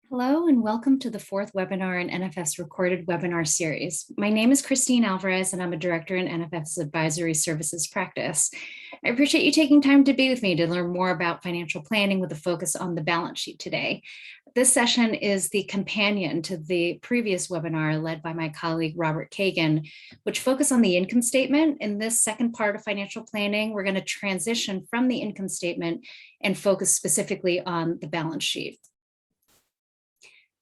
Hello and welcome to the fourth webinar in NFF's recorded webinar series. My name is Christine Alvarez and I'm a director in NFF's advisory services practice. I appreciate you taking time to be with me to learn more about financial planning with a focus on the balance sheet today. This session is the companion to the previous webinar led by my colleague Robert Kagan, which focused on the income statement. In this second part of financial planning, we're going to transition from the income statement and focus specifically on the balance sheet.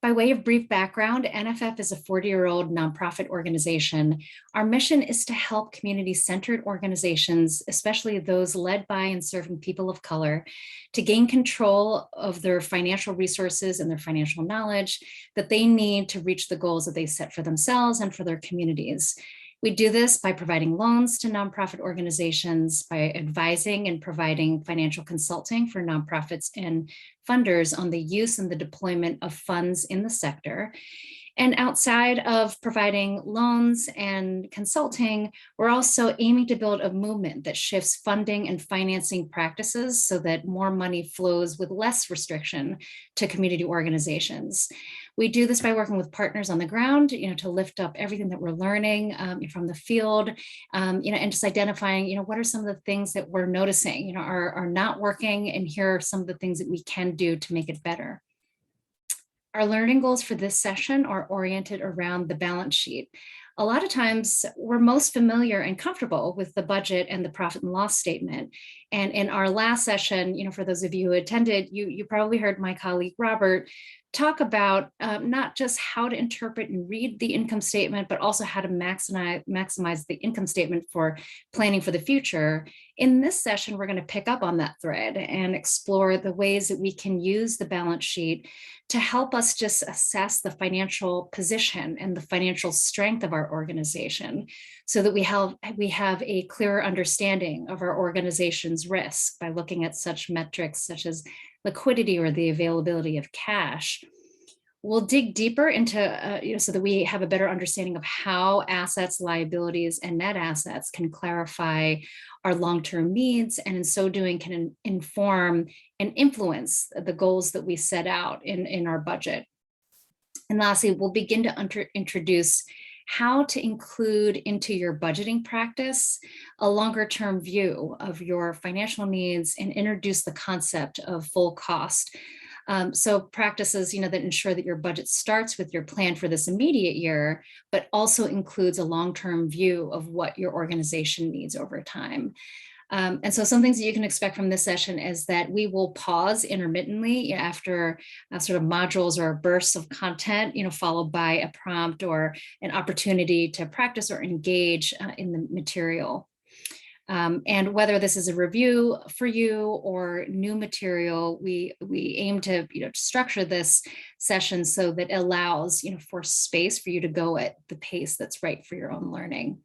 By way of brief background, NFF is a 40-year-old nonprofit organization. Our mission is to help community-centered organizations, especially those led by and serving people of color, to gain control of their financial resources and their financial knowledge that they need to reach the goals that they set for themselves and for their communities. We do this by providing loans to nonprofit organizations, by advising and providing financial consulting for nonprofits and funders on the use and the deployment of funds in the sector. And outside of providing loans and consulting, we're also aiming to build a movement that shifts funding and financing practices so that more money flows with less restriction to community organizations. We do this by working with partners on the ground, to lift up everything that we're learning from the field, and just identifying, what are some of the things that we're noticing, are not working, and here are some of the things that we can do to make it better. Our learning goals for this session are oriented around the balance sheet. A lot of times we're most familiar and comfortable with the budget and the profit and loss statement. And in our last session, for those of you who attended, you probably heard my colleague Robert talk about not just how to interpret and read the income statement, but also how to maximize the income statement for planning for the future. In this session, we're going to pick up on that thread and explore the ways that we can use the balance sheet to help us just assess the financial position and the financial strength of our organization so that we have a clearer understanding of our organization's risk by looking at such metrics such as liquidity or the availability of cash. We'll dig deeper into, so that we have a better understanding of how assets, liabilities, and net assets can clarify our long-term needs, and in so doing can inform and influence the goals that we set out in our budget. And lastly, we'll begin to introduce how to include into your budgeting practice a longer-term view of your financial needs and introduce the concept of full cost. So practices, that ensure that your budget starts with your plan for this immediate year, but also includes a long-term view of what your organization needs over time. And so some things that you can expect from this session is that we will pause intermittently after sort of modules or bursts of content, followed by a prompt or an opportunity to practice or engage in the material. And whether this is a review for you or new material, we aim to structure this session so that it allows for space for you to go at the pace that's right for your own learning.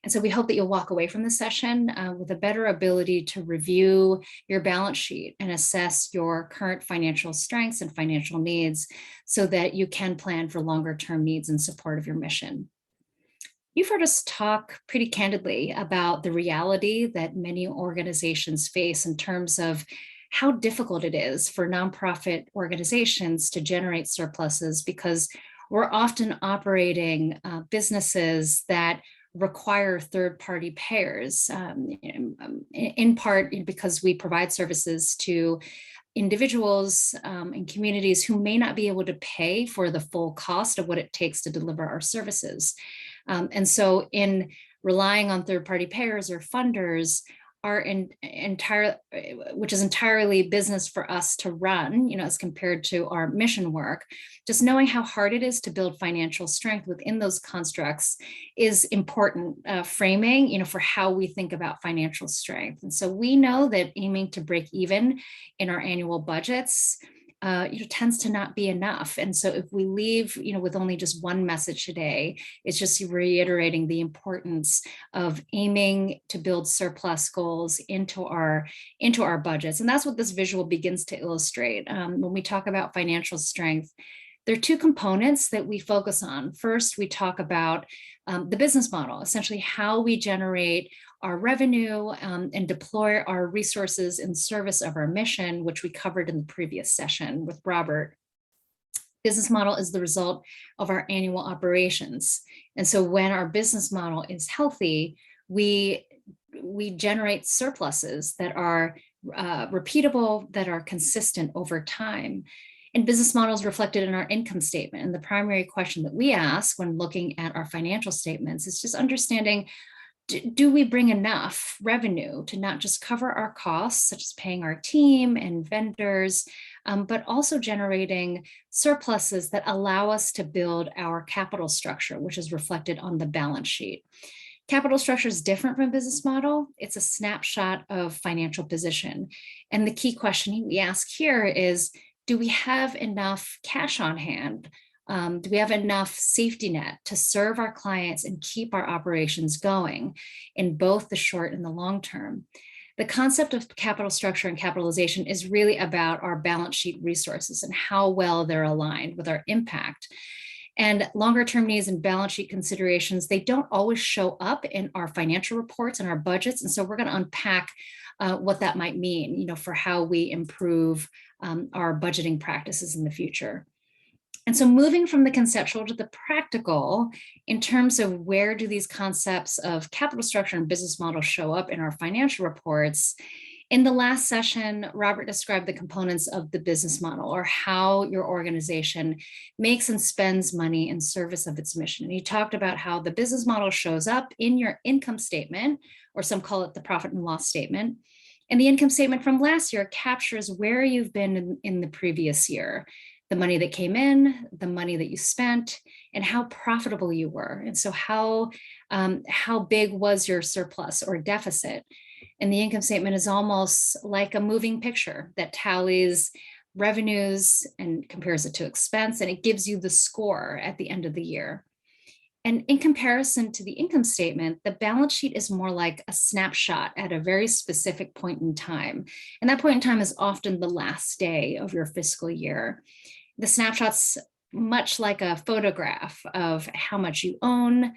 And so we hope that you'll walk away from the session with a better ability to review your balance sheet and assess your current financial strengths and financial needs so that you can plan for longer term needs in support of your mission. You've heard us talk pretty candidly about the reality that many organizations face in terms of how difficult it is for nonprofit organizations to generate surpluses because we're often operating businesses that require third-party payers, in part because we provide services to individuals and communities who may not be able to pay for the full cost of what it takes to deliver our services. And so in relying on third-party payers or funders, which is entirely business for us to run, as compared to our mission work, just knowing how hard it is to build financial strength within those constructs is important framing, for how we think about financial strength. And so we know that aiming to break even in our annual budgets tends to not be enough. And so if we leave, with only just one message today, it's just reiterating the importance of aiming to build surplus goals into our budgets. And that's what this visual begins to illustrate. When we talk about financial strength, there are two components that we focus on. First, we talk about the business model, essentially how we generate our revenue and deploy our resources in service of our mission, which we covered in the previous session with Robert. Business model is the result of our annual operations. And so when our business model is healthy, we generate surpluses that are repeatable, that are consistent over time. And business models reflected in our income statement. And the primary question that we ask when looking at our financial statements is just understanding, do we bring enough revenue to not just cover our costs, such as paying our team and vendors, but also generating surpluses that allow us to build our capital structure, which is reflected on the balance sheet. Capital structure is different from business model. It's a snapshot of financial position. And the key question we ask here is, do we have enough cash on hand? Do we have enough safety net to serve our clients and keep our operations going in both the short and the long term? The concept of capital structure and capitalization is really about our balance sheet resources and how well they're aligned with our impact. And longer term needs and balance sheet considerations, they don't always show up in our financial reports and our budgets. And so we're going to unpack what that might mean, for how we improve our budgeting practices in the future. And so moving from the conceptual to the practical, in terms of where do these concepts of capital structure and business model show up in our financial reports, in the last session, Robert described the components of the business model, or how your organization makes and spends money in service of its mission. And he talked about how the business model shows up in your income statement, or some call it the profit and loss statement. And the income statement from last year captures where you've been in the previous year, the money that came in, the money that you spent, and how profitable you were. And so how big was your surplus or deficit? And the income statement is almost like a moving picture that tallies revenues and compares it to expense, and it gives you the score at the end of the year. And in comparison to the income statement, the balance sheet is more like a snapshot at a very specific point in time. And that point in time is often the last day of your fiscal year. The snapshot's much like a photograph of how much you own,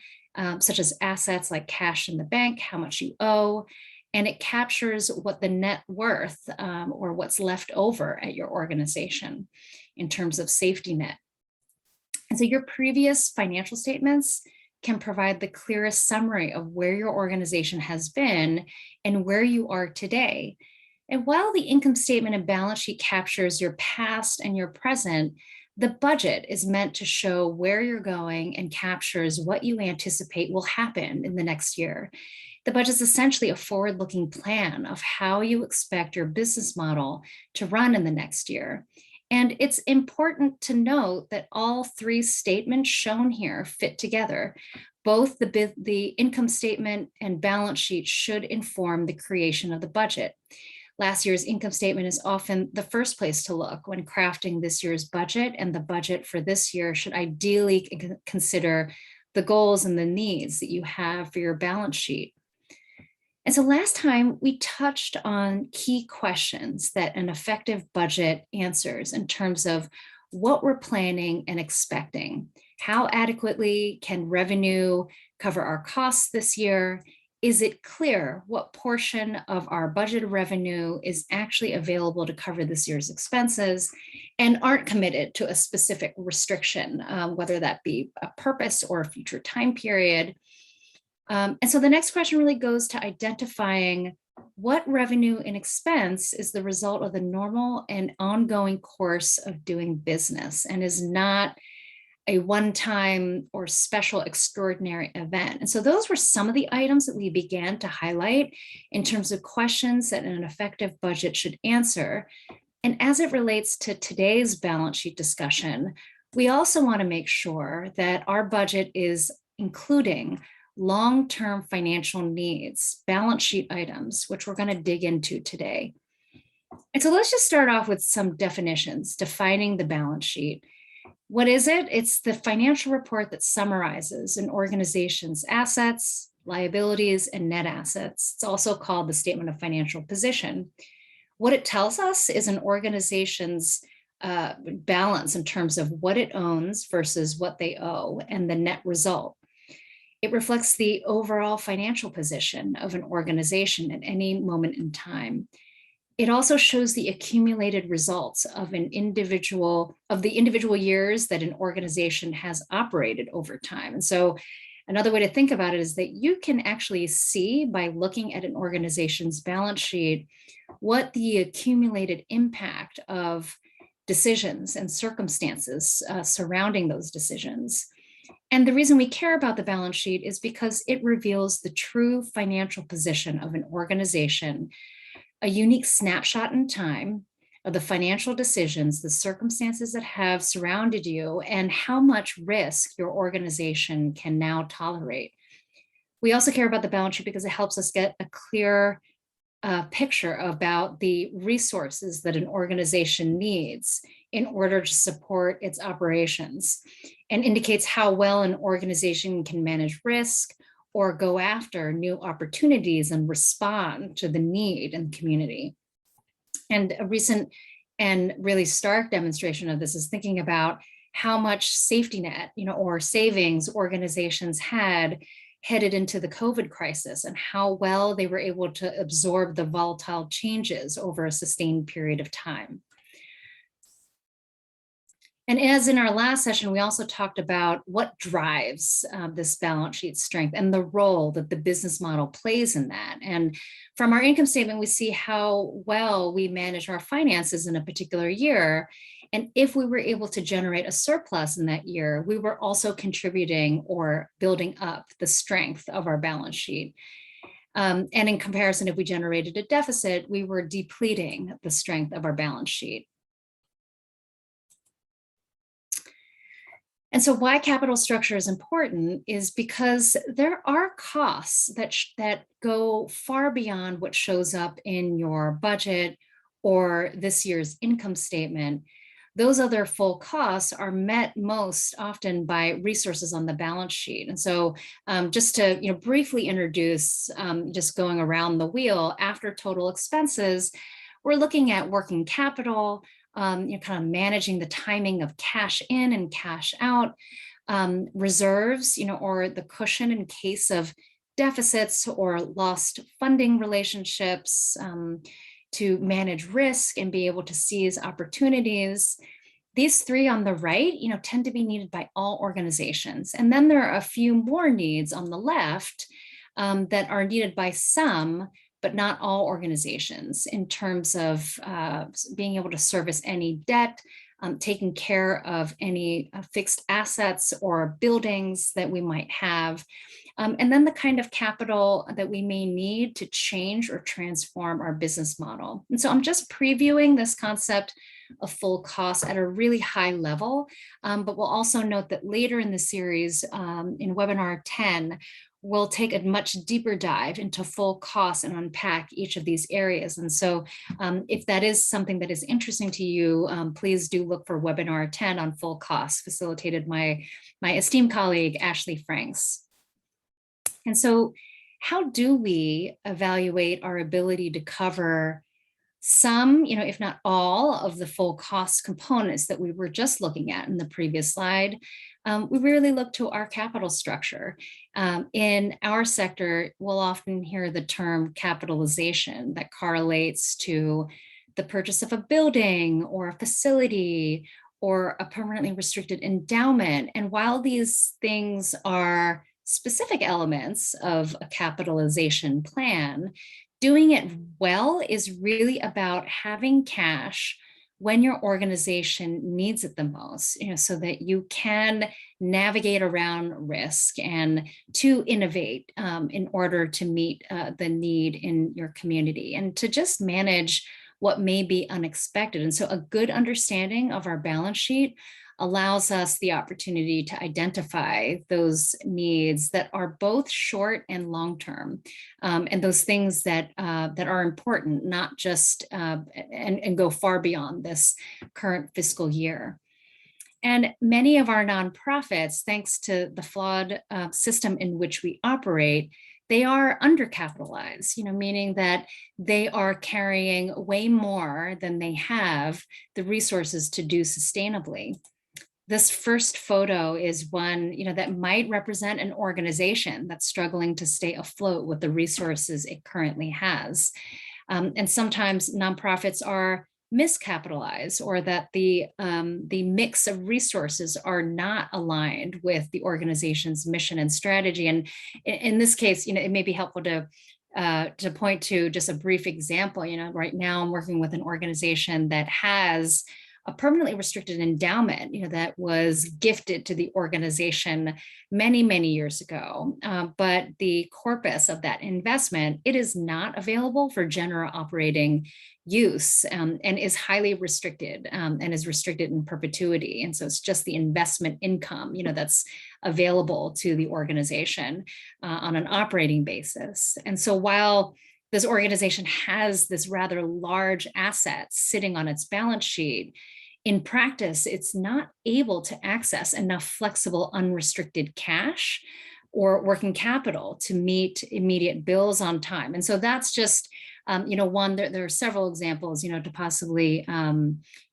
such as assets like cash in the bank, how much you owe, and it captures what the net worth or what's left over at your organization in terms of safety net. And so your previous financial statements can provide the clearest summary of where your organization has been and where you are today. And while the income statement and balance sheet captures your past and your present, the budget is meant to show where you're going and captures what you anticipate will happen in the next year. The budget is essentially a forward-looking plan of how you expect your business model to run in the next year. And it's important to note that all three statements shown here fit together. Both the income statement and balance sheet should inform the creation of the budget. Last year's income statement is often the first place to look when crafting this year's budget, and the budget for this year should ideally consider the goals and the needs that you have for your balance sheet. And so last time we touched on key questions that an effective budget answers in terms of what we're planning and expecting. How adequately can revenue cover our costs this year? Is it clear what portion of our budgeted revenue is actually available to cover this year's expenses and aren't committed to a specific restriction, whether that be a purpose or a future time period? And so the next question really goes to identifying what revenue and expense is the result of the normal and ongoing course of doing business and is not a one-time or special extraordinary event. And so those were some of the items that we began to highlight in terms of questions that an effective budget should answer. And as it relates to today's balance sheet discussion, we also want to make sure that our budget is including long-term financial needs, balance sheet items, which we're going to dig into today. And so let's just start off with some definitions, defining the balance sheet. What is it? It's the financial report that summarizes an organization's assets, liabilities, and net assets. It's also called the statement of financial position. What it tells us is an organization's balance in terms of what it owns versus what they owe and the net result. It reflects the overall financial position of an organization at any moment in time. It also shows the accumulated results of the individual years that an organization has operated over time. And so another way to think about it is that you can actually see by looking at an organization's balance sheet what the accumulated impact of decisions and circumstances surrounding those decisions. And the reason we care about the balance sheet is because it reveals the true financial position of an organization, a unique snapshot in time of the financial decisions, the circumstances that have surrounded you, and how much risk your organization can now tolerate. We also care about the balance sheet because it helps us get a clear picture about the resources that an organization needs in order to support its operations, and indicates how well an organization can manage risk or go after new opportunities and respond to the need in the community. And a recent and really stark demonstration of this is thinking about how much safety net, or savings organizations had headed into the COVID crisis, and how well they were able to absorb the volatile changes over a sustained period of time. And as in our last session, we also talked about what drives this balance sheet strength and the role that the business model plays in that. And from our income statement, we see how well we manage our finances in a particular year. And if we were able to generate a surplus in that year, we were also contributing or building up the strength of our balance sheet. And in comparison, if we generated a deficit, we were depleting the strength of our balance sheet. And so why capital structure is important is because there are costs that go far beyond what shows up in your budget or this year's income statement. Those other full costs are met most often by resources on the balance sheet. And so just to briefly introduce, just going around the wheel, after total expenses, we're looking at working capital, kind of managing the timing of cash in and cash out, reserves, or the cushion in case of deficits or lost funding relationships, to manage risk and be able to seize opportunities. These three on the right, tend to be needed by all organizations. And then there are a few more needs on the left that are needed by some, but not all organizations, in terms of being able to service any debt, taking care of any fixed assets or buildings that we might have, and then the kind of capital that we may need to change or transform our business model. And so I'm just previewing this concept of full cost at a really high level, but we'll also note that later in the series, in webinar 10, we'll take a much deeper dive into full costs and unpack each of these areas. And so if that is something that is interesting to you, please do look for webinar 10 on full costs, facilitated by my esteemed colleague, Ashley Franks. And so how do we evaluate our ability to cover some, if not all, of the full cost components that we were just looking at in the previous slide? We really look to our capital structure. In our sector, we'll often hear the term capitalization that correlates to the purchase of a building or a facility or a permanently restricted endowment. And while these things are specific elements of a capitalization plan, doing it well is really about having cash when your organization needs it the most, so that you can navigate around risk and to innovate in order to meet the need in your community and to just manage what may be unexpected. And so a good understanding of our balance sheet allows us the opportunity to identify those needs that are both short and long-term, and those things that are important, not just and go far beyond this current fiscal year. And many of our nonprofits, thanks to the flawed system in which we operate, they are undercapitalized, meaning that they are carrying way more than they have the resources to do sustainably. This first photo is one, that might represent an organization that's struggling to stay afloat with the resources it currently has. And sometimes nonprofits are miscapitalized, or that the mix of resources are not aligned with the organization's mission and strategy. And in this case, it may be helpful to point to just a brief example. Right now I'm working with an organization that has a permanently restricted endowment, that was gifted to the organization many, many years ago. But the corpus of that investment, it is not available for general operating use, and is highly restricted, and is restricted in perpetuity. And so it's just the investment income, that's available to the organization on an operating basis. And so while this organization has this rather large asset sitting on its balance sheet, in practice, it's not able to access enough flexible, unrestricted cash or working capital to meet immediate bills on time. And so that's just, one, there are several examples, to possibly,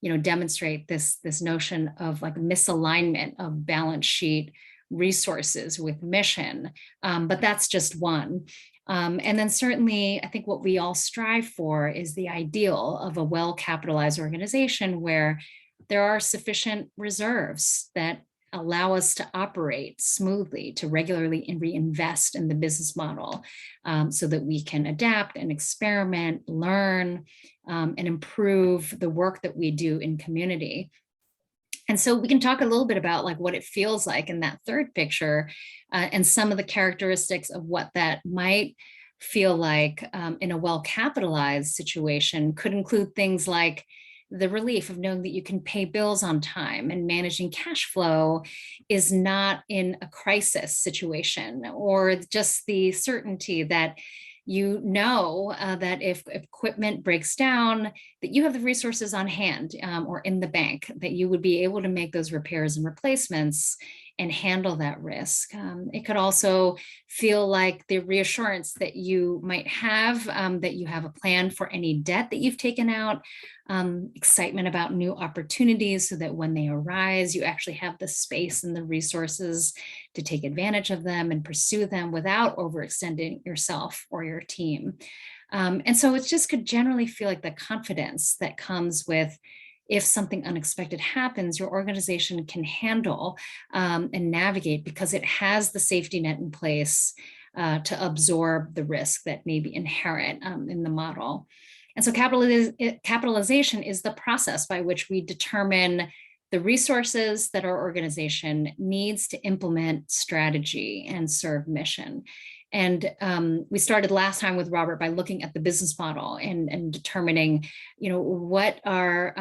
demonstrate this notion of like misalignment of balance sheet resources with mission. But that's just one. And then certainly, I think what we all strive for is the ideal of a well-capitalized organization where there are sufficient reserves that allow us to operate smoothly, to regularly reinvest in the business model, so that we can adapt and experiment, learn, and improve the work that we do in community. And so we can talk a little bit about like what it feels like in that third picture, and some of the characteristics of what that might feel like in a well-capitalized situation. Could include things like the relief of knowing that you can pay bills on time and managing cash flow is not in a crisis situation, or just the certainty that that if equipment breaks down, that you have the resources on hand, or in the bank, that you would be able to make those repairs and replacements and handle that risk. It could also feel like the reassurance that you might have, that you have a plan for any debt that you've taken out, excitement about new opportunities so that when they arise, you actually have the space and the resources to take advantage of them and pursue them without overextending yourself or your team. And so it just could generally feel like the confidence that comes with, if something unexpected happens, your organization can handle and navigate because it has the safety net in place to absorb the risk that may be inherent in the model. And so capitalization is the process by which we determine the resources that our organization needs to implement strategy and serve mission. And we started last time with Robert by looking at the business model and determining, what are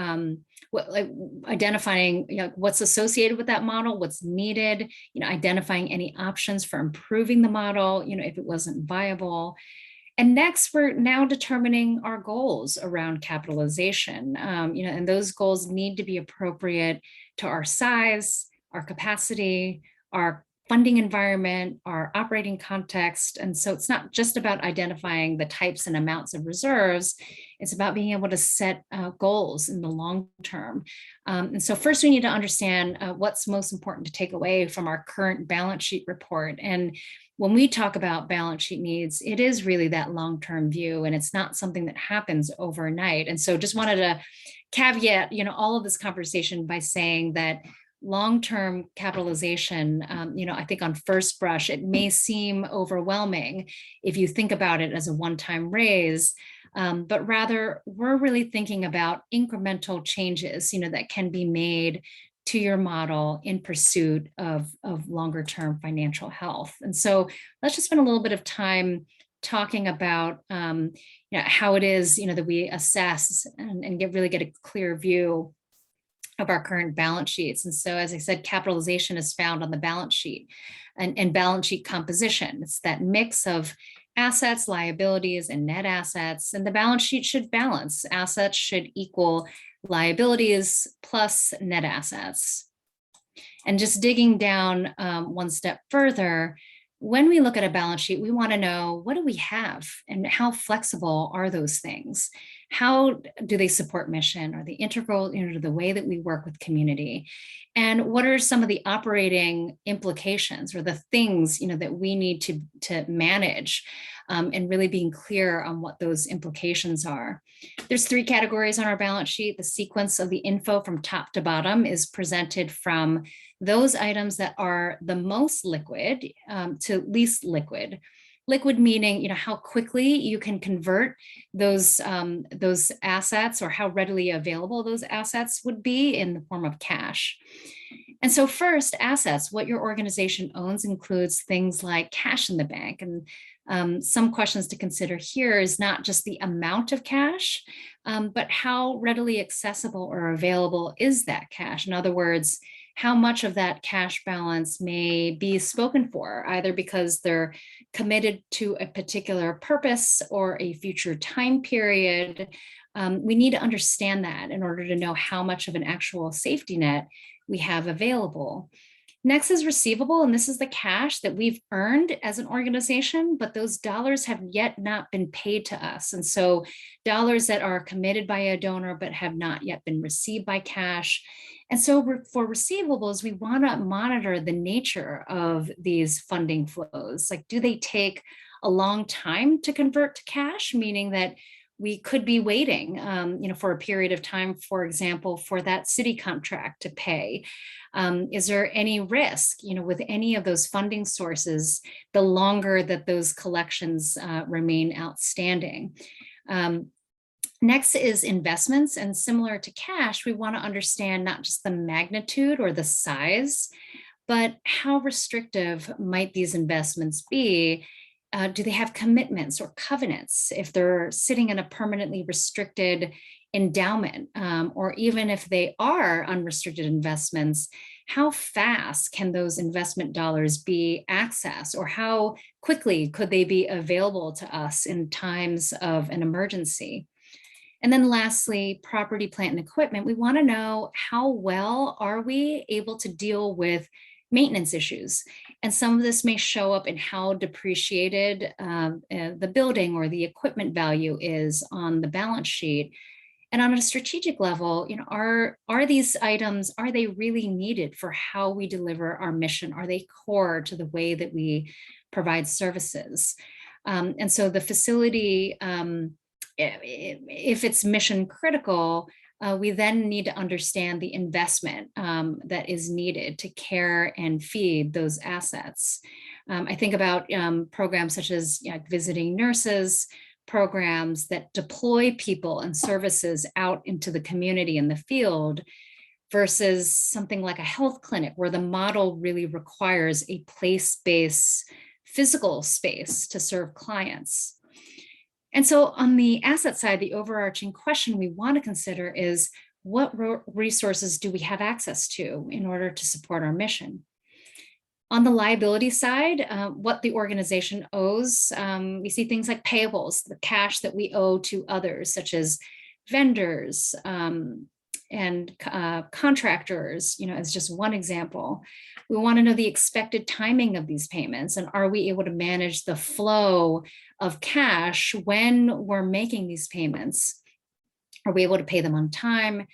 identifying, what's associated with that model, what's needed, identifying any options for improving the model, if it wasn't viable. And next, we're now determining our goals around capitalization, and those goals need to be appropriate to our size, our capacity, our funding environment, our operating context. And so it's not just about identifying the types and amounts of reserves, it's about being able to set goals in the long term. And so first we need to understand what's most important to take away from our current balance sheet report. And when we talk about balance sheet needs, it is really that long-term view, and it's not something that happens overnight. And so just wanted to caveat, all of this conversation by saying that long-term capitalization, I think on first brush, it may seem overwhelming if you think about it as a one-time raise, but rather we're really thinking about incremental changes, that can be made to your model in pursuit of longer-term financial health. And so let's just spend a little bit of time talking about how it is, that we assess and really get a clear view of our current balance sheets. And so, as I said, capitalization is found on the balance sheet and balance sheet composition. It's that mix of assets, liabilities, and net assets. And the balance sheet should balance. Assets should equal liabilities plus net assets. And just digging down one step further, when we look at a balance sheet, we want to know, what do we have and how flexible are those things? How do they support mission? Are they integral, to the way that we work with community? And what are some of the operating implications or the things, that we need to manage, and really being clear on what those implications are? There's 3 categories on our balance sheet. The sequence of the info from top to bottom is presented from those items that are the most liquid to least liquid. Liquid meaning, how quickly you can convert those assets, or how readily available those assets would be in the form of cash. And so first, assets, what your organization owns includes things like cash in the bank. And some questions to consider here is not just the amount of cash, but how readily accessible or available is that cash? In other words, how much of that cash balance may be spoken for, either because they're committed to a particular purpose or a future time period. We need to understand that in order to know how much of an actual safety net we have available. Next is receivable, and this is the cash that we've earned as an organization, but those dollars have yet not been paid to us. And so dollars that are committed by a donor but have not yet been received by cash. And so for receivables, we want to monitor the nature of these funding flows. Like, do they take a long time to convert to cash, meaning that we could be waiting, for a period of time, for example, for that city contract to pay? Is there any risk, with any of those funding sources, the longer that those collections remain outstanding? Next is investments, and similar to cash, we want to understand not just the magnitude or the size, but how restrictive might these investments be? Do they have commitments or covenants if they're sitting in a permanently restricted endowment? Or even if they are unrestricted investments, how fast can those investment dollars be accessed, or how quickly could they be available to us in times of an emergency? And then lastly, property, plant, and equipment. We want to know how well are we able to deal with maintenance issues. And some of this may show up in how depreciated the building or the equipment value is on the balance sheet. And on a strategic level, are these items, are they really needed for how we deliver our mission? Are they core to the way that we provide services? And so the facility, if it's mission critical, we then need to understand the investment that is needed to care and feed those assets. I think about programs such as visiting nurses, programs that deploy people and services out into the community in the field, versus something like a health clinic where the model really requires a place-based physical space to serve clients. And so on the asset side, the overarching question we want to consider is, what resources do we have access to in order to support our mission? On the liability side, what the organization owes, we see things like payables, the cash that we owe to others, such as vendors and contractors, as just one example. We want to know the expected timing of these payments, and are we able to manage the flow of cash when we're making these payments? Are we able to pay them on time?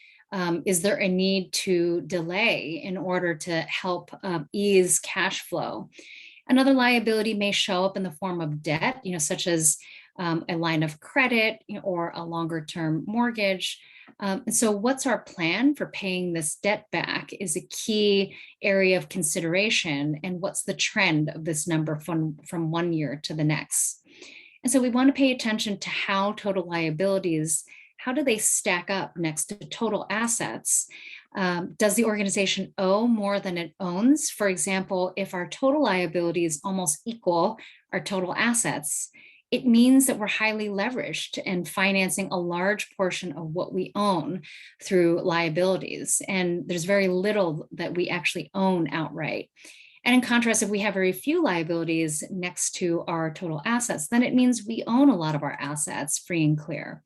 Is there a need to delay in order to help ease cash flow? Another liability may show up in the form of debt, such as a line of credit or a longer term mortgage. And so what's our plan for paying this debt back is a key area of consideration, and what's the trend of this number from 1 year to the next. And so we want to pay attention to how total liabilities, how do they stack up next to total assets? Does the organization owe more than it owns? For example, if our total liabilities almost equal our total assets, it means that we're highly leveraged and financing a large portion of what we own through liabilities. And there's very little that we actually own outright. And in contrast, if we have very few liabilities next to our total assets, then it means we own a lot of our assets free and clear.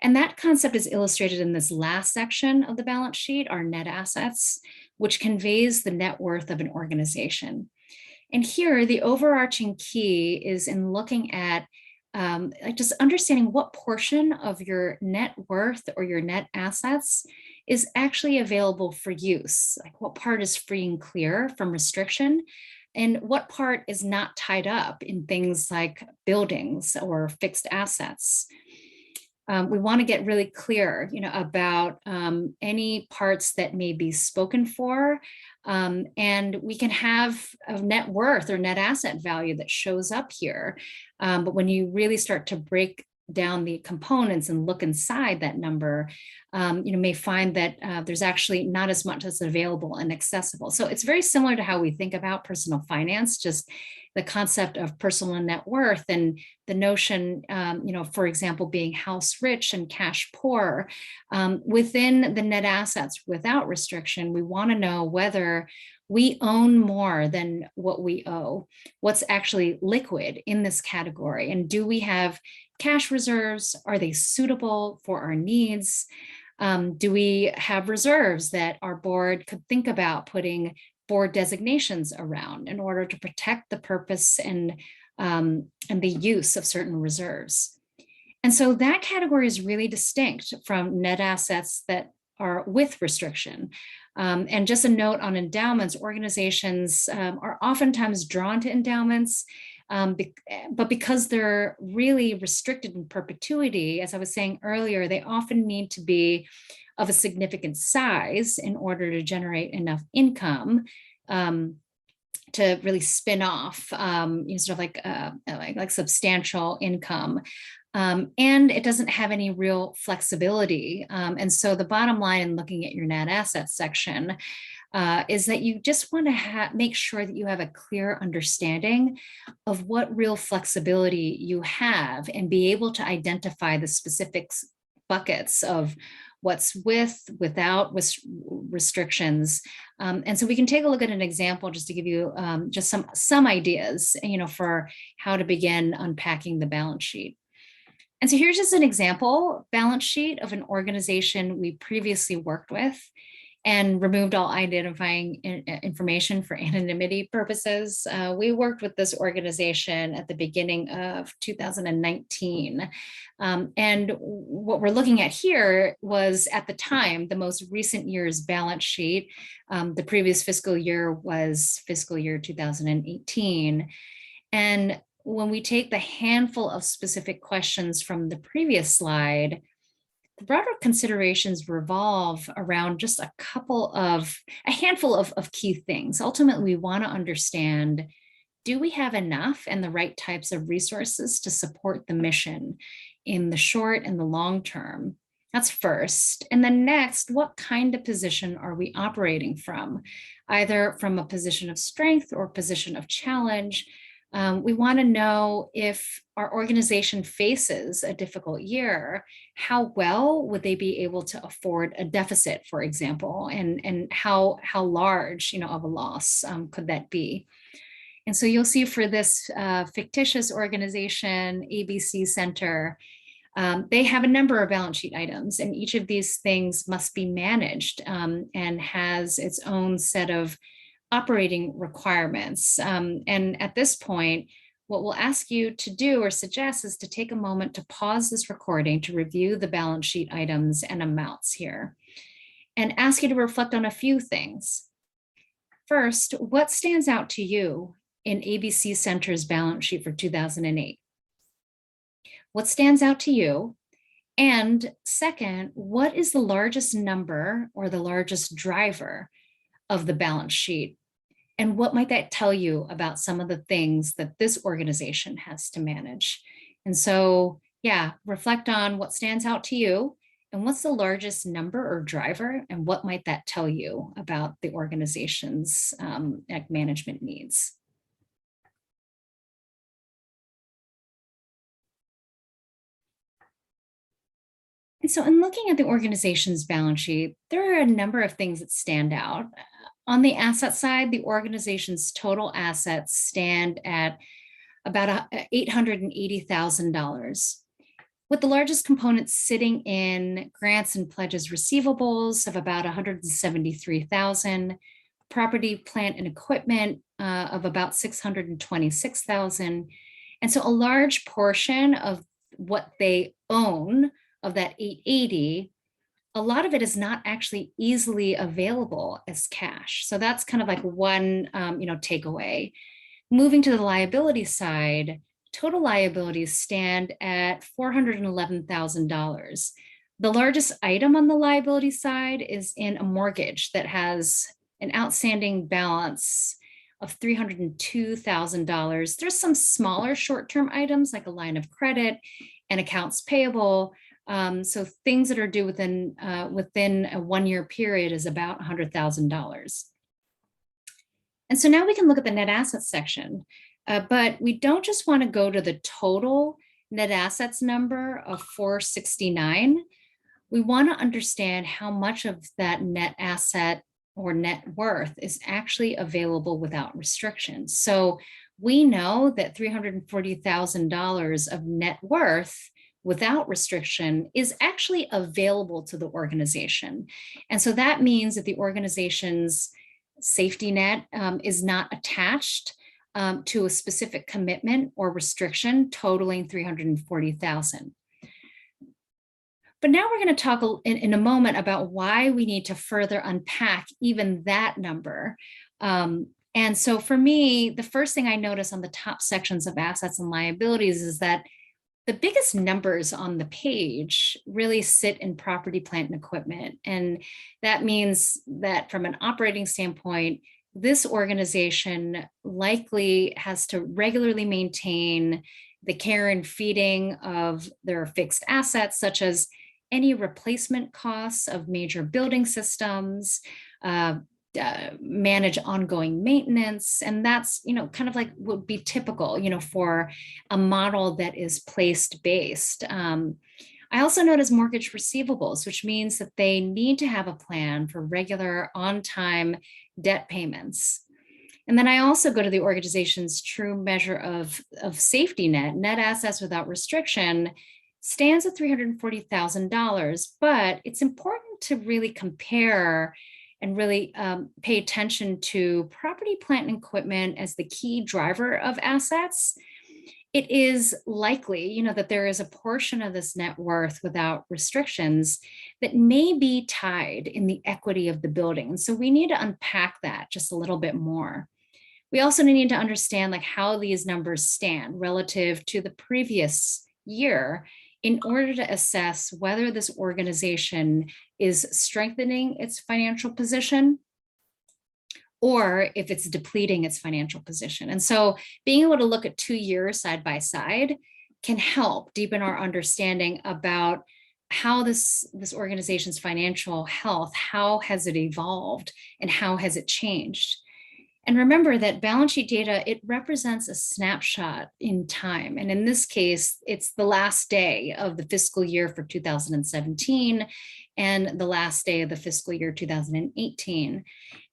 And that concept is illustrated in this last section of the balance sheet, our net assets, which conveys the net worth of an organization. And here, the overarching key is in looking at like just understanding what portion of your net worth or your net assets is actually available for use, like what part is free and clear from restriction, and what part is not tied up in things like buildings or fixed assets. We want to get really clear, about any parts that may be spoken for, and we can have a net worth or net asset value that shows up here. But when you really start to break down the components and look inside that number, you may find that there's actually not as much as available and accessible. So it's very similar to how we think about personal finance, just the concept of personal net worth and the notion, for example, being house rich and cash poor. Within the net assets without restriction, we want to know whether we own more than what we owe, what's actually liquid in this category, and do we have cash reserves? Are they suitable for our needs? Do we have reserves that our board could think about putting board designations around in order to protect the purpose and the use of certain reserves? And so that category is really distinct from net assets that are with restriction. And just a note on endowments, organizations are oftentimes drawn to endowments, but because they're really restricted in perpetuity, as I was saying earlier, they often need to be of a significant size in order to generate enough income to really spin off, sort of like substantial income. And it doesn't have any real flexibility. And so the bottom line in looking at your net assets section is that you just want to make sure that you have a clear understanding of what real flexibility you have and be able to identify the specific buckets of what's without restrictions. And so we can take a look at an example just to give you just some ideas, for how to begin unpacking the balance sheet. And so here's just an example balance sheet of an organization we previously worked with and removed all identifying information for anonymity purposes. We worked with this organization at the beginning of 2019. And what we're looking at here was, at the time, the most recent year's balance sheet. The previous fiscal year was fiscal year 2018. And when we take the handful of specific questions from the previous slide, the broader considerations revolve around just a handful of key things. Ultimately, we want to understand, do we have enough and the right types of resources to support the mission in the short and the long term? That's first. And then next, what kind of position are we operating from? Either from a position of strength or position of challenge. We want to know, if our organization faces a difficult year, how well would they be able to afford a deficit, for example, and how large, of a loss could that be? And so you'll see for this fictitious organization, ABC Center, they have a number of balance sheet items, and each of these things must be managed and has its own set of operating requirements. And at this point, what we'll ask you to do or suggest is to take a moment to pause this recording to review the balance sheet items and amounts here, and ask you to reflect on a few things. First, what stands out to you in ABC Center's balance sheet for 2008? What stands out to you? And second, what is the largest number or the largest driver of the balance sheet? And what might that tell you about some of the things that this organization has to manage? And so, reflect on what stands out to you and what's the largest number or driver, and what might that tell you about the organization's management needs. And so in looking at the organization's balance sheet, there are a number of things that stand out. On the asset side, the organization's total assets stand at about $880,000, with the largest component sitting in grants and pledges receivables of about $173,000, property, plant, and equipment of about $626,000, And so a large portion of what they own of that 880, a lot of it is not actually easily available as cash. So that's kind of like one takeaway. Moving to the liability side, total liabilities stand at $411,000. The largest item on the liability side is in a mortgage that has an outstanding balance of $302,000. There's some smaller short-term items like a line of credit and accounts payable. So things that are due within a 1 year period is about $100,000. And so now we can look at the net assets section, but we don't just want to go to the total net assets number of 469. We want to understand how much of that net asset or net worth is actually available without restrictions. So we know that $340,000 of net worth without restriction is actually available to the organization. And so that means that the organization's safety net is not attached to a specific commitment or restriction totaling $340,000. But now we're going to talk in a moment about why we need to further unpack even that number. And so for me, the first thing I notice on the top sections of assets and liabilities is that the biggest numbers on the page really sit in property, plant, and equipment. And that means that from an operating standpoint, this organization likely has to regularly maintain the care and feeding of their fixed assets, such as any replacement costs of major building systems, manage ongoing maintenance. And that's, kind of like would be typical, for a model that is placed-based. I also notice mortgage receivables, which means that they need to have a plan for regular on-time debt payments. And then I also go to the organization's true measure of safety net assets without restriction stands at $340,000, but it's important to really compare and really pay attention to property, plant, and equipment as the key driver of assets. It is likely, that there is a portion of this net worth without restrictions that may be tied in the equity of the building. And so we need to unpack that just a little bit more. We also need to understand how these numbers stand relative to the previous year in order to assess whether this organization is strengthening its financial position or if it's depleting its financial position. And so being able to look at 2 years side by side can help deepen our understanding about how this organization's financial health, how has it evolved and how has it changed? And remember that balance sheet data, it represents a snapshot in time. And in this case, it's the last day of the fiscal year for 2017 and the last day of the fiscal year 2018.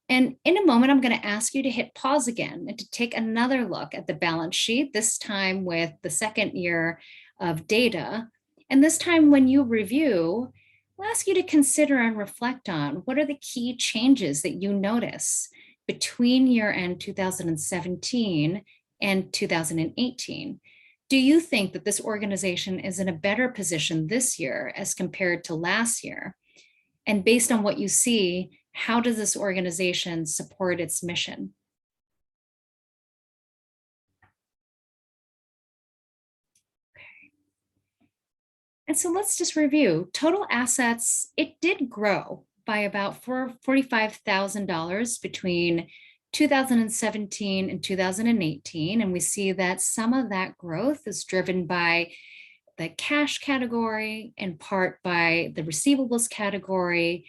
And in a moment, I'm going to ask you to hit pause again and to take another look at the balance sheet, this time with the second year of data. And this time when you review, I'll ask you to consider and reflect on what are the key changes that you notice between year-end 2017 and 2018. Do you think that this organization is in a better position this year as compared to last year? And based on what you see, how does this organization support its mission? Okay. And so let's just review. Total assets, it did grow by about $45,000 between 2017 and 2018. And we see that some of that growth is driven by the cash category, in part by the receivables category.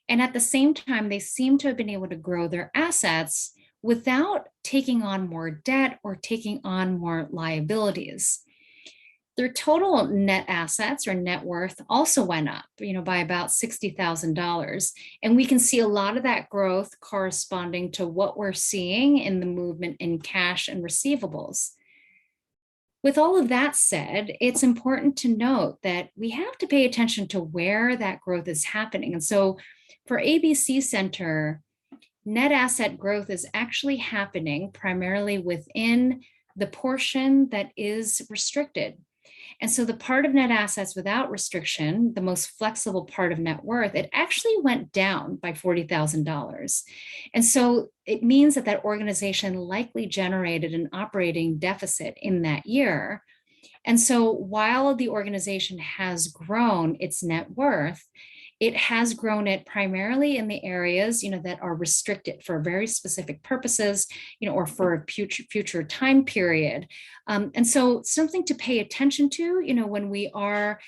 And at the same time, they seem to have been able to grow their assets without taking on more debt or taking on more liabilities. Their total net assets or net worth also went up, by about $60,000. And we can see a lot of that growth corresponding to what we're seeing in the movement in cash and receivables. With all of that said, it's important to note that we have to pay attention to where that growth is happening. And so for ABC Center, net asset growth is actually happening primarily within the portion that is restricted. And so the part of net assets without restriction, the most flexible part of net worth, it actually went down by $40,000. And so it means that that organization likely generated an operating deficit in that year. And so while the organization has grown its net worth, it has grown it primarily in the areas, that are restricted for very specific purposes, or for a future time period. And so something to pay attention to, when we are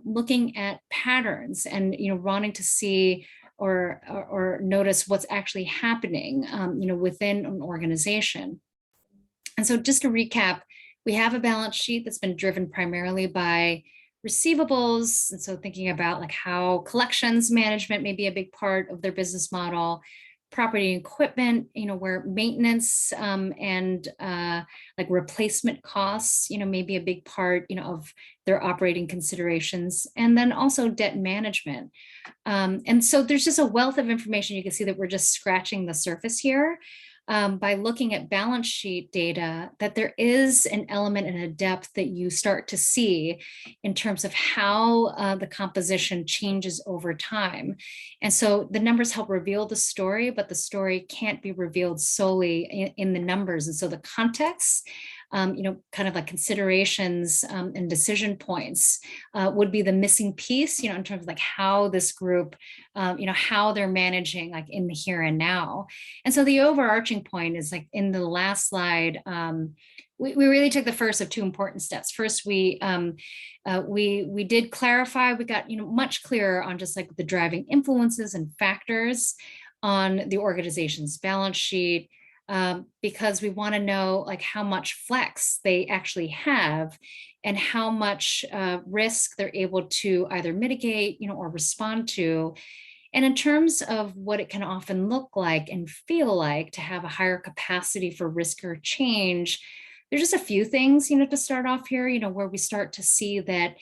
looking at patterns and, wanting to see or notice what's actually happening, within an organization. And so just to recap, we have a balance sheet that's been driven primarily by receivables. And so thinking about like how collections management may be a big part of their business model, property and equipment, where maintenance and like replacement costs, may be a big part, of their operating considerations, and then also debt management. And so there's just a wealth of information. You can see that we're just scratching the surface here. By looking at balance sheet data, that there is an element and a depth that you start to see in terms of how the composition changes over time. And so the numbers help reveal the story, but the story can't be revealed solely in the numbers. And so the context, kind of like considerations and decision points would be the missing piece, in terms of like how this group, how they're managing like in the here and now. And so the overarching point is like in the last slide, we really took the first of two important steps. First, we did clarify, we got much clearer on just like the driving influences and factors on the organization's balance sheet, because we want to know like how much flex they actually have and how much risk they're able to either mitigate, or respond to. And in terms of what it can often look like and feel like to have a higher capacity for risk or change, there's just a few things, to start off here, where we start to see that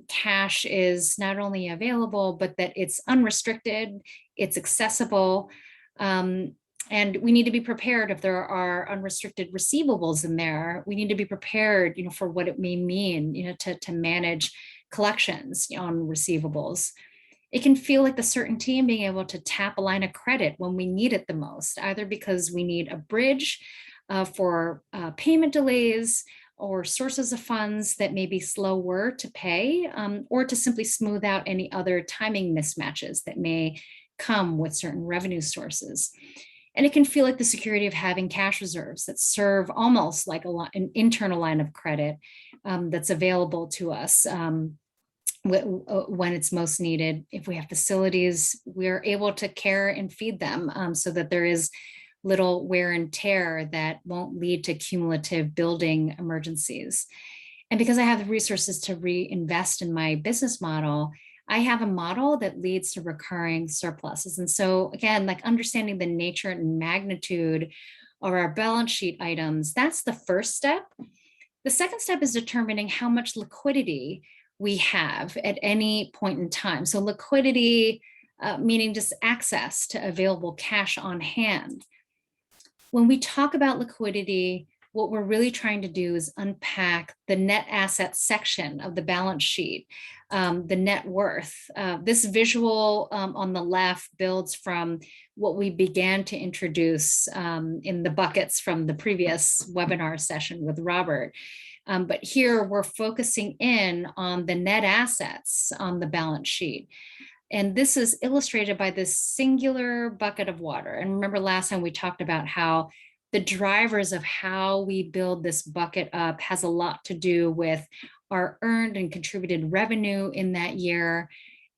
cash is not only available, but that it's unrestricted, it's accessible. And we need to be prepared if there are unrestricted receivables in there. We need to be prepared, for what it may mean, to manage collections on receivables. It can feel like the certainty in being able to tap a line of credit when we need it the most, either because we need a bridge for payment delays or sources of funds that may be slower to pay, or to simply smooth out any other timing mismatches that may come with certain revenue sources. And it can feel like the security of having cash reserves that serve almost like an internal line of credit that's available to us when it's most needed. If we have facilities, we're able to care and feed them so that there is little wear and tear that won't lead to cumulative building emergencies. And because I have the resources to reinvest in my business model, I have a model that leads to recurring surpluses. And so again, like understanding the nature and magnitude of our balance sheet items, that's the first step. The second step is determining how much liquidity we have at any point in time. So liquidity, meaning just access to available cash on hand. When we talk about liquidity, what we're really trying to do is unpack the net assets section of the balance sheet, the net worth. This visual on the left builds from what we began to introduce in the buckets from the previous webinar session with Robert. But here we're focusing in on the net assets on the balance sheet. And this is illustrated by this singular bucket of water. And remember last time we talked about how the drivers of how we build this bucket up has a lot to do with our earned and contributed revenue in that year.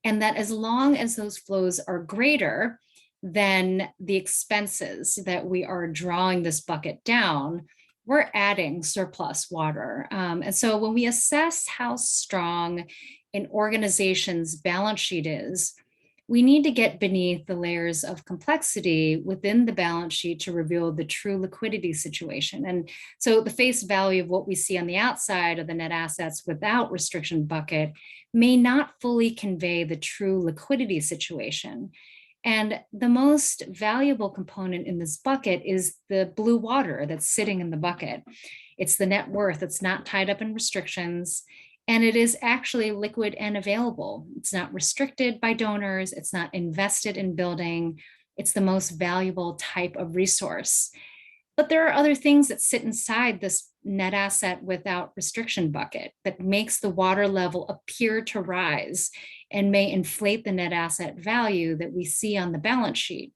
And that as long as those flows are greater than the expenses that we are drawing this bucket down, we're adding surplus water. And so when we assess how strong an organization's balance sheet is, we need to get beneath the layers of complexity within the balance sheet to reveal the true liquidity situation. And so the face value of what we see on the outside of the net assets without restriction bucket may not fully convey the true liquidity situation. And the most valuable component in this bucket is the blue water that's sitting in the bucket. It's the net worth that's not tied up in restrictions, and it is actually liquid and available. It's not restricted by donors. It's not invested in building. It's the most valuable type of resource. But there are other things that sit inside this net asset without restriction bucket that makes the water level appear to rise and may inflate the net asset value that we see on the balance sheet.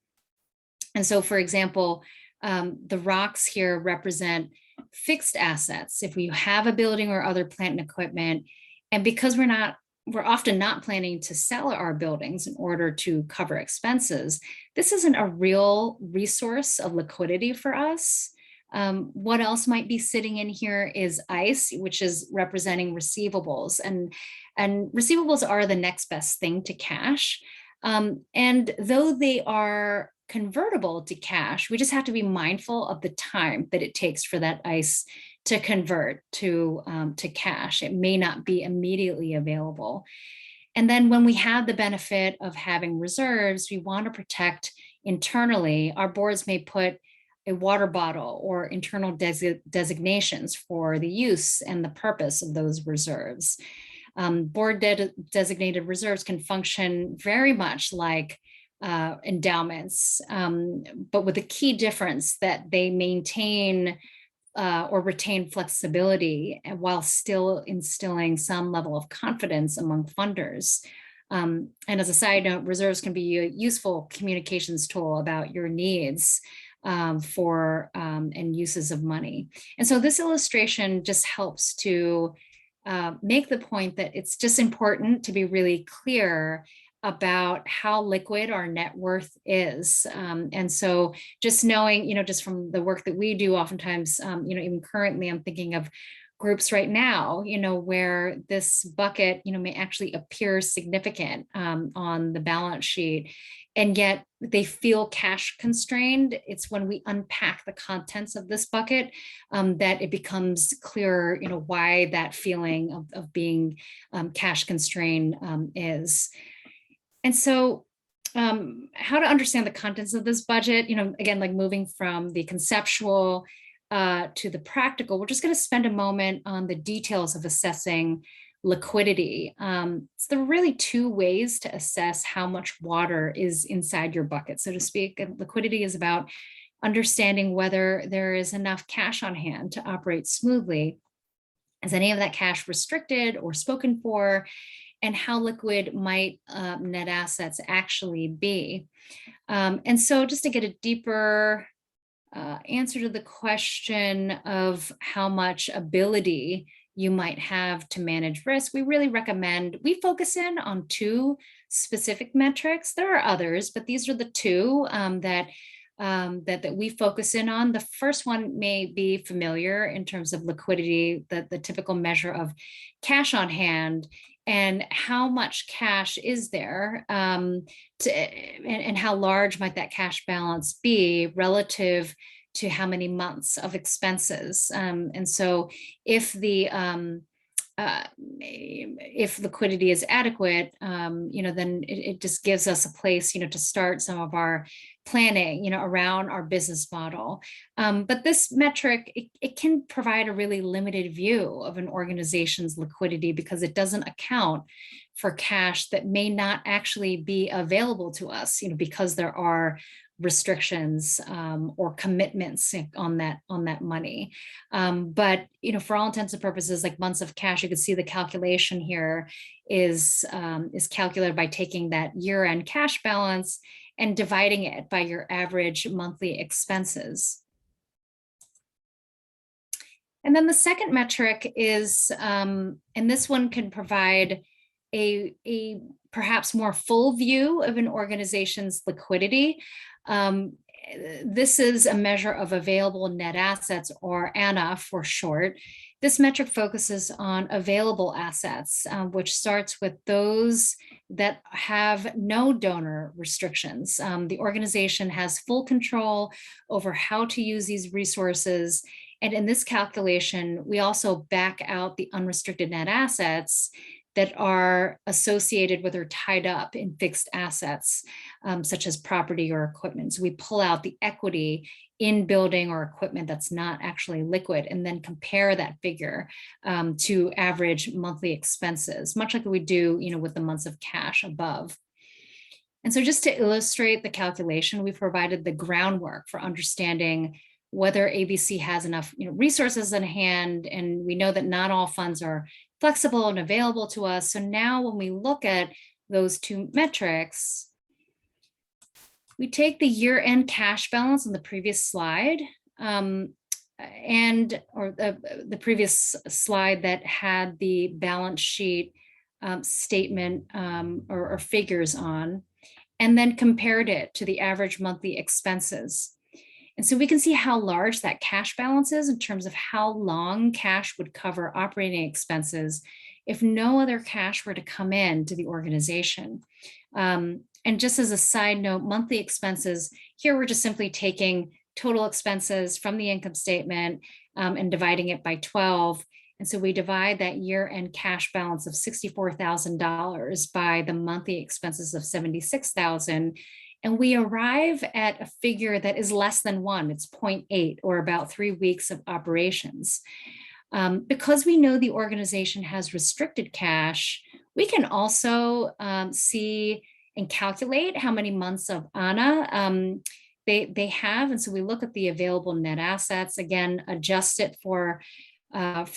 And so, for example, the rocks here represent fixed assets. If we have a building or other plant and equipment, and because we're often not planning to sell our buildings in order to cover expenses, this isn't a real resource of liquidity for us. What else might be sitting in here is ice, which is representing receivables, and receivables are the next best thing to cash. And though they are convertible to cash, we just have to be mindful of the time that it takes for that ice to convert to cash. It may not be immediately available. And then when we have the benefit of having reserves, we want to protect internally. Our boards may put a water bottle or internal designations for the use and the purpose of those reserves. Board designated reserves can function very much like endowments, but with the key difference that they maintain or retain flexibility while still instilling some level of confidence among funders. And as a side note, reserves can be a useful communications tool about your needs for and uses of money. And so this illustration just helps to make the point that it's just important to be really clear about how liquid our net worth is. And so just knowing, just from the work that we do, oftentimes, even currently, I'm thinking of groups right now, where this bucket, may actually appear significant on the balance sheet, and yet they feel cash constrained. It's when we unpack the contents of this bucket that it becomes clearer, why that feeling of being cash constrained is. And so how to understand the contents of this budget, again, like moving from the conceptual to the practical, we're just going to spend a moment on the details of assessing liquidity. So there are really two ways to assess how much water is inside your bucket, so to speak. And liquidity is about understanding whether there is enough cash on hand to operate smoothly. Is any of that cash restricted or spoken for? And how liquid might net assets actually be? And so just to get a deeper answer to the question of how much ability you might have to manage risk, we really recommend we focus in on two specific metrics. There are others, but these are the two that we focus in on. The first one may be familiar in terms of liquidity, the typical measure of cash on hand, and how much cash is there, and how large might that cash balance be relative to how many months of expenses. And so if liquidity is adequate, then it just gives us a place, to start some of our planning, around our business model. But this metric, it can provide a really limited view of an organization's liquidity because it doesn't account for cash that may not actually be available to us, because there are restrictions or commitments on that money. But for all intents and purposes, like months of cash, you can see the calculation here is calculated by taking that year-end cash balance and dividing it by your average monthly expenses. And then the second metric is, and this one can provide a perhaps more full view of an organization's liquidity. This is a measure of available net assets, or ANA for short. This metric focuses on available assets, which starts with those that have no donor restrictions. The organization has full control over how to use these resources. And in this calculation, we also back out the unrestricted net assets that are associated with or tied up in fixed assets, such as property or equipment. So we pull out the equity in building or equipment that's not actually liquid, and then compare that figure to average monthly expenses, much like we do, with the months of cash above. And so just to illustrate the calculation, we've provided the groundwork for understanding whether ABC has enough resources in hand. And we know that not all funds are flexible and available to us. So now when we look at those two metrics, we take the year-end cash balance on the previous slide, or the previous slide that had the balance sheet statement or figures on, and then compared it to the average monthly expenses. And so we can see how large that cash balance is in terms of how long cash would cover operating expenses if no other cash were to come in to the organization. And just as a side note, monthly expenses, here we're just simply taking total expenses from the income statement and dividing it by 12. And so we divide that year-end cash balance of $64,000 by the monthly expenses of $76,000. And we arrive at a figure that is less than 1. It's 0.8, or about 3 weeks of operations. Because we know the organization has restricted cash, we can also see and calculate how many months of ANA they have. And so we look at the available net assets, again, adjust it for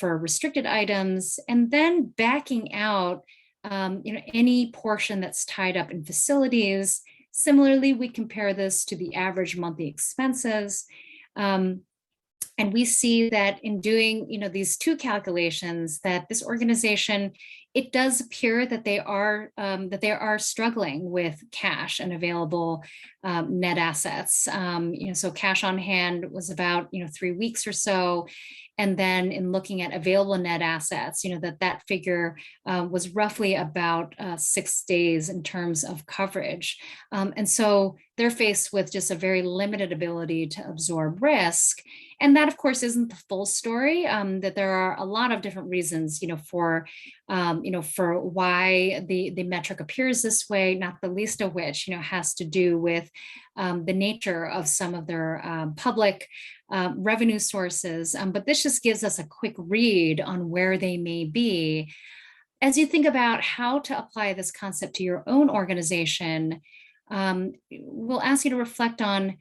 restricted items, and then backing out any portion that's tied up in facilities. Similarly, we compare this to the average monthly expenses. And we see that in doing these two calculations, that this organization, it does appear that they are struggling with cash and available net assets. So cash on hand was about 3 weeks or so. And then in looking at available net assets, that figure was roughly about 6 days in terms of coverage. And so they're faced with just a very limited ability to absorb risk. And that, of course, isn't the full story, that there are a lot of different reasons, for why the metric appears this way, not the least of which, has to do with the nature of some of their public revenue sources. But this just gives us a quick read on where they may be. As you think about how to apply this concept to your own organization, we'll ask you to reflect on,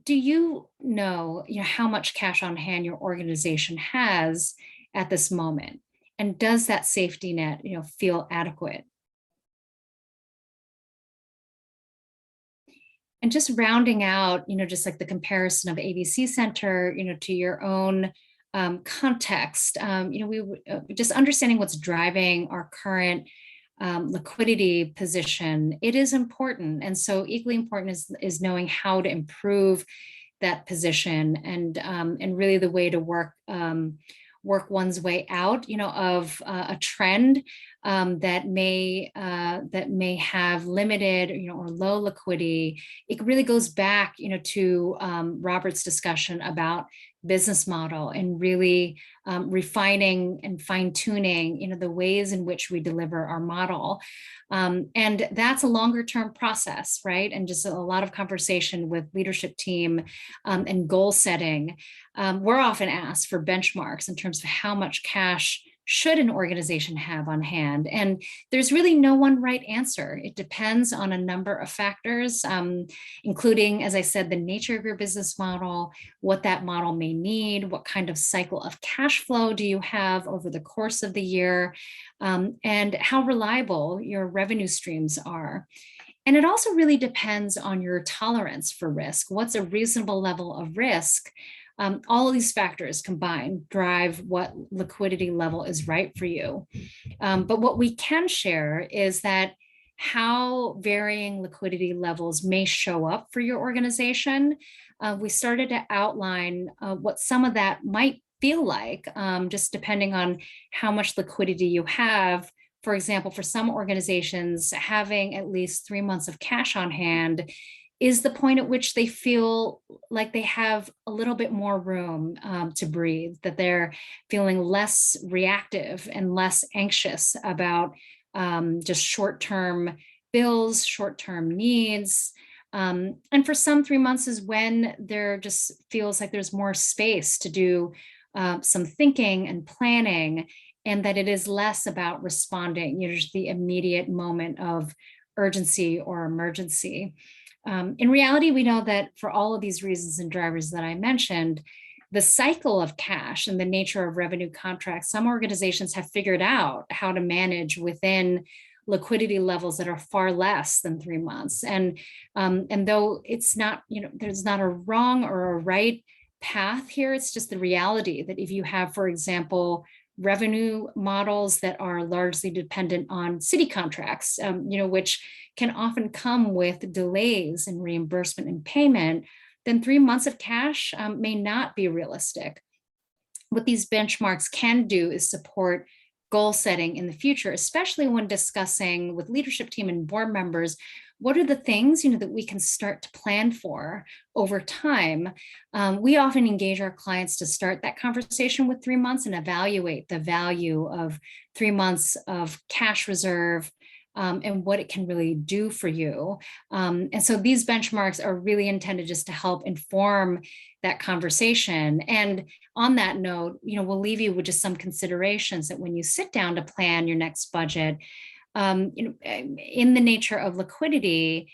do you know, how much cash on hand your organization has at this moment? And does that safety net, feel adequate? And just rounding out, just like the comparison of ABC Center, to your own context, we just understanding what's driving our current liquidity position, it is important. And so equally important is knowing how to improve that position, and really the way to work one's way out, of a trend that may have limited, or low liquidity. It really goes back, to Robert's discussion about business model, and really refining and fine tuning, the ways in which we deliver our model. And that's a longer term process, right? And just a lot of conversation with leadership team and goal setting. We're often asked for benchmarks in terms of how much cash should an organization have on hand? And there's really no one right answer. It depends on a number of factors, including, as I said, the nature of your business model, what that model may need, what kind of cycle of cash flow do you have over the course of the year, and how reliable your revenue streams are. And it also really depends on your tolerance for risk. What's a reasonable level of risk? All of these factors combined drive what liquidity level is right for you. But what we can share is that how varying liquidity levels may show up for your organization. We started to outline what some of that might feel like, just depending on how much liquidity you have. For example, for some organizations, having at least 3 months of cash on hand is the point at which they feel like they have a little bit more room to breathe, that they're feeling less reactive and less anxious about just short-term bills, short-term needs. And for some, 3 months is when there just feels like there's more space to do some thinking and planning, and that it is less about responding, just the immediate moment of urgency or emergency. In reality, we know that for all of these reasons and drivers that I mentioned, the cycle of cash and the nature of revenue contracts, some organizations have figured out how to manage within liquidity levels that are far less than 3 months. And though it's not, there's not a wrong or a right path here, it's just the reality that if you have, for example, revenue models that are largely dependent on city contracts, which can often come with delays in reimbursement and payment, then 3 months of cash may not be realistic. What these benchmarks can do is support goal setting in the future, especially when discussing with leadership team and board members, what are the things that we can start to plan for over time. We often engage our clients to start that conversation with 3 months and evaluate the value of 3 months of cash reserve and what it can really do for you. And so these benchmarks are really intended just to help inform that conversation. And on that note, we'll leave you with just some considerations that when you sit down to plan your next budget, in the nature of liquidity,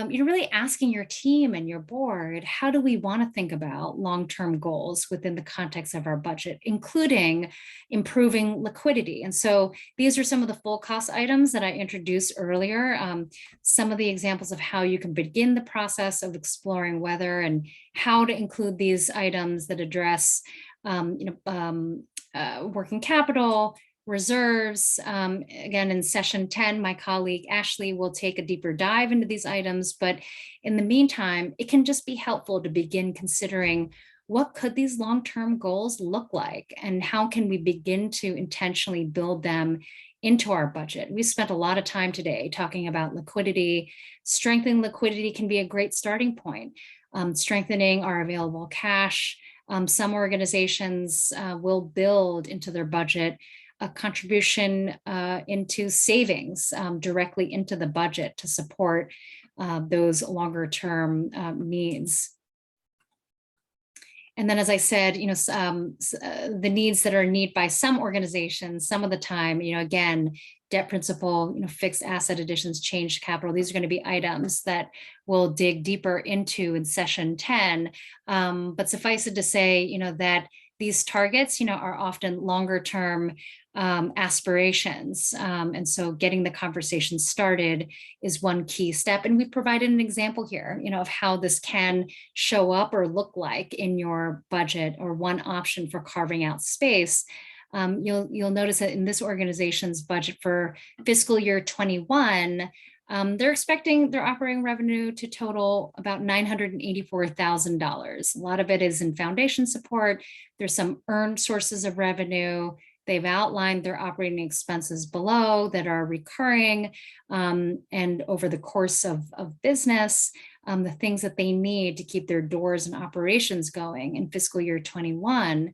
you're really asking your team and your board, how do we want to think about long-term goals within the context of our budget, including improving liquidity? And so these are some of the full cost items that I introduced earlier, some of the examples of how you can begin the process of exploring whether and how to include these items that address working capital, reserves. Again, in session 10, my colleague Ashley will take a deeper dive into these items, but in the meantime, it can just be helpful to begin considering what could these long-term goals look like and how can we begin to intentionally build them into our budget. We spent a lot of time today talking about liquidity. Strengthening liquidity can be a great starting point. Strengthening our available cash. Some organizations will build into their budget a contribution into savings directly into the budget to support those longer term needs. And then, as I said, the needs that are a need by some organizations, some of the time, again, debt principal, fixed asset additions, changed capital, these are going to be items that we'll dig deeper into in session 10. But suffice it to say, that these targets, are often longer term aspirations. And so getting the conversation started is one key step. And we provided an example here, of how this can show up or look like in your budget, or one option for carving out space. You'll notice that in this organization's budget for fiscal year 21, they're expecting their operating revenue to total about $984,000. A lot of it is in foundation support. There's some earned sources of revenue. They've outlined their operating expenses below that are recurring and over the course of business, the things that they need to keep their doors and operations going in fiscal year 21.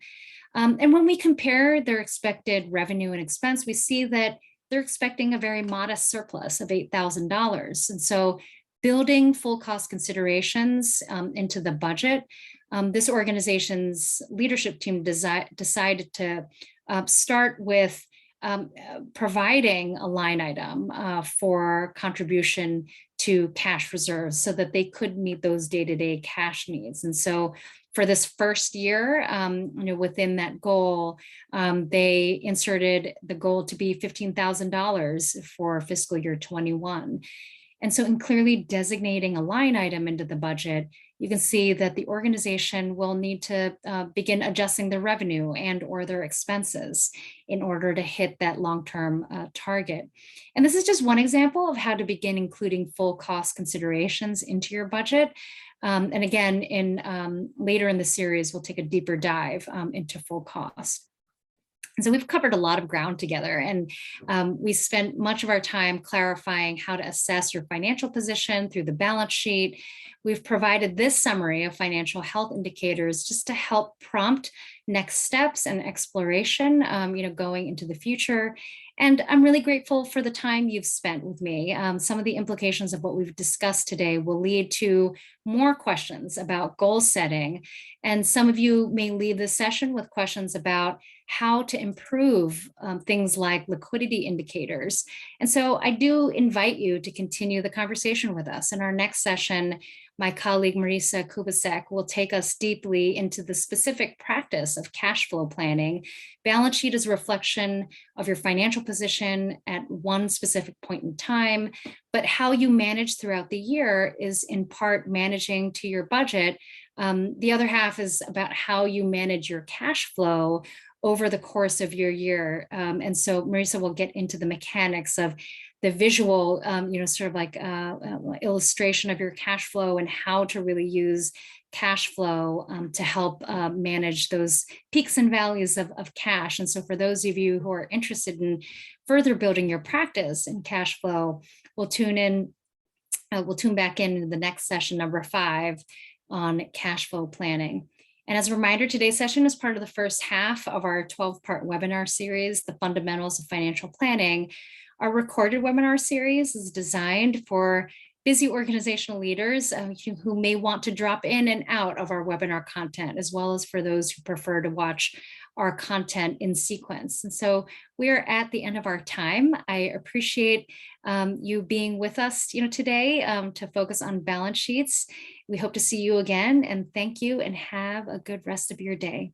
And when we compare their expected revenue and expense, we see that they're expecting a very modest surplus of $8,000. And so building full cost considerations into the budget, this organization's leadership team decided to start with providing a line item for contribution to cash reserves so that they could meet those day-to-day cash needs. And so for this first year, within that goal, they inserted the goal to be $15,000 for fiscal year 21. And so in clearly designating a line item into the budget, you can see that the organization will need to begin adjusting their revenue and or their expenses in order to hit that long-term target. And this is just one example of how to begin including full cost considerations into your budget. And again, later in the series, we'll take a deeper dive into full cost. And so we've covered a lot of ground together, and we spent much of our time clarifying how to assess your financial position through the balance sheet. We've provided this summary of financial health indicators just to help prompt next steps and exploration, going into the future. And I'm really grateful for the time you've spent with me. Some of the implications of what we've discussed today will lead to more questions about goal setting. And some of you may leave this session with questions about how to improve things like liquidity indicators. And so I do invite you to continue the conversation with us. In our next session, my colleague Marisa Kubasek will take us deeply into the specific practice of cash flow planning. Balance sheet is a reflection of your financial position at one specific point in time, but how you manage throughout the year is in part managing to your budget. The other half is about how you manage your cash flow over the course of your year. And so Marisa will get into the mechanics of the visual, sort of like illustration of your cash flow and how to really use cash flow to help manage those peaks and valleys of cash. And so for those of you who are interested in further building your practice in cash flow, we'll tune back in the next session, number 5, on cash flow planning. And as a reminder, today's session is part of the first half of our 12-part webinar series, The Fundamentals of Financial Planning. Our recorded webinar series is designed for busy organizational leaders who may want to drop in and out of our webinar content, as well as for those who prefer to watch our content in sequence. And so we are at the end of our time. I appreciate you being with us today to focus on balance sheets. We hope to see you again, and thank you, and have a good rest of your day.